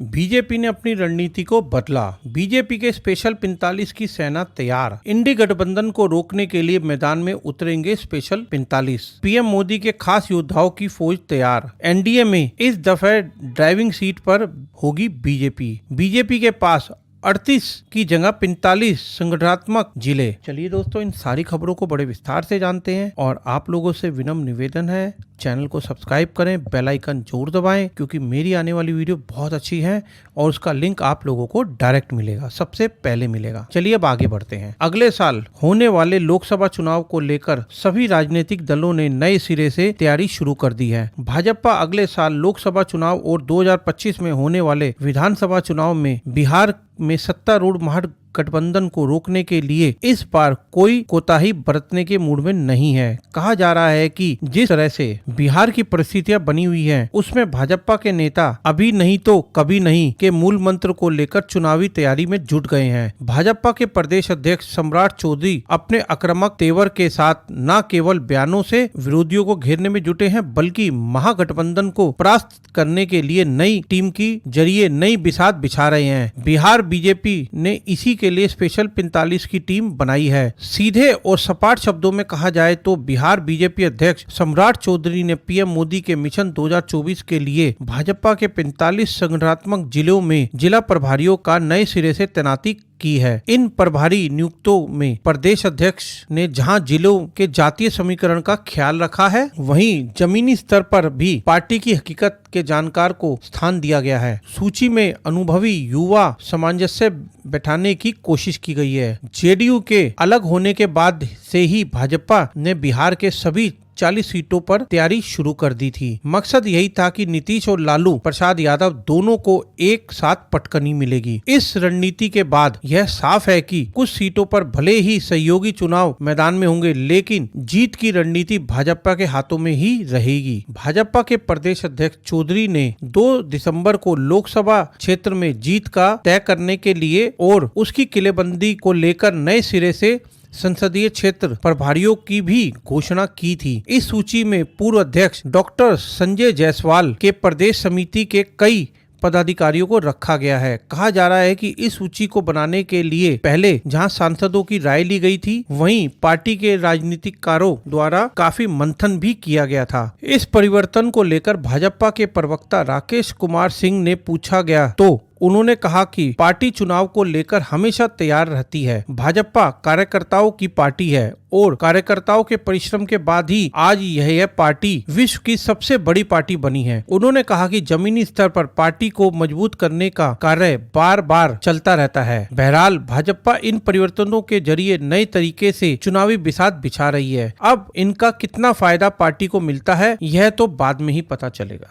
BJP ने अपनी रणनीति को बदला। बीजेपी के स्पेशल 45 की सेना तैयार। इंडी गठबंधन को रोकने के लिए मैदान में उतरेंगे स्पेशल 45। पीएम मोदी के खास योद्धाओं की फौज तैयार। एनडीए में इस दफे ड्राइविंग सीट पर होगी बीजेपी। बीजेपी के पास 38 की जगह 45 संगठनात्मक जिले। चलिए दोस्तों, इन सारी खबरों को बड़े विस्तार से जानते हैं और आप लोगों से विनम्र निवेदन है, चैनल को सब्सक्राइब करें, बेल आइकन जरूर दबाएं, क्योंकि मेरी आने वाली वीडियो बहुत अच्छी है और उसका लिंक आप लोगों को डायरेक्ट मिलेगा, सबसे पहले मिलेगा। चलिए अब आगे बढ़ते हैं। अगले साल होने वाले लोकसभा चुनाव को लेकर सभी राजनीतिक दलों ने नए सिरे से तैयारी शुरू कर दी है। भाजपा अगले साल लोकसभा चुनाव और 2025 में होने वाले विधानसभा चुनाव में बिहार में सत्तारूढ़ महागठबंधन को रोकने के लिए इस बार कोई कोताही बरतने के मूड में नहीं है। कहा जा रहा है कि जिस तरह से बिहार की परिस्थितियां बनी हुई हैं, उसमें भाजपा के नेता अभी नहीं तो कभी नहीं के मूल मंत्र को लेकर चुनावी तैयारी में जुट गए हैं। भाजपा के प्रदेश अध्यक्ष सम्राट चौधरी अपने आक्रामक तेवर के साथ न केवल बयानों से विरोधियों को घेरने में जुटे हैं, बल्कि महागठबंधन को परास्त करने के लिए नई टीम की जरिए नई बिसात बिछा रहे हैं। बिहार बीजेपी ने इसी के लिए स्पेशल 45 की टीम बनाई है। सीधे और सपाट शब्दों में कहा जाए तो बिहार बीजेपी अध्यक्ष सम्राट चौधरी ने पीएम मोदी के मिशन 2024 के लिए भाजपा के 45 संगठनात्मक जिलों में जिला प्रभारियों का नए सिरे से तैनाती की है। इन प्रभारी नियुक्तों में प्रदेश अध्यक्ष ने जहां जिलों के जातीय समीकरण का ख्याल रखा है, वहीं जमीनी स्तर पर भी पार्टी की हकीकत के जानकार को स्थान दिया गया है। सूची में अनुभवी युवा सामंजस्य बैठाने की कोशिश की गई है। जेडीयू के अलग होने के बाद से ही भाजपा ने बिहार के सभी 40 सीटों पर तैयारी शुरू कर दी थी। मकसद यही था कि नीतीश और लालू प्रसाद यादव दोनों को एक साथ पटकनी मिलेगी। इस रणनीति के बाद यह साफ है कि कुछ सीटों पर भले ही सहयोगी चुनाव मैदान में होंगे, लेकिन जीत की रणनीति भाजपा के हाथों में ही रहेगी। भाजपा के प्रदेश अध्यक्ष चौधरी ने 2 दिसंबर को लोकसभा क्षेत्र में जीत का तय करने के लिए और उसकी किलेबंदी को लेकर नए सिरे से संसदीय क्षेत्र प्रभारियों की भी घोषणा की थी। इस सूची में पूर्व अध्यक्ष डॉक्टर संजय जायसवाल के प्रदेश समिति के कई पदाधिकारियों को रखा गया है। कहा जा रहा है कि इस सूची को बनाने के लिए पहले जहां सांसदों की राय ली गई थी, वहीं पार्टी के राजनीतिकारों द्वारा काफी मंथन भी किया गया था। इस परिवर्तन को लेकर भाजपा के प्रवक्ता राकेश कुमार सिंह ने पूछा गया तो उन्होंने कहा कि पार्टी चुनाव को लेकर हमेशा तैयार रहती है। भाजपा कार्यकर्ताओं की पार्टी है और कार्यकर्ताओं के परिश्रम के बाद ही आज यह पार्टी विश्व की सबसे बड़ी पार्टी बनी है। उन्होंने कहा कि जमीनी स्तर पर पार्टी को मजबूत करने का कार्य बार बार चलता रहता है। बहरहाल भाजपा इन परिवर्तनों के जरिए नए तरीके से चुनावी बिसात बिछा रही है। अब इनका कितना फायदा पार्टी को मिलता है, यह तो बाद में ही पता चलेगा।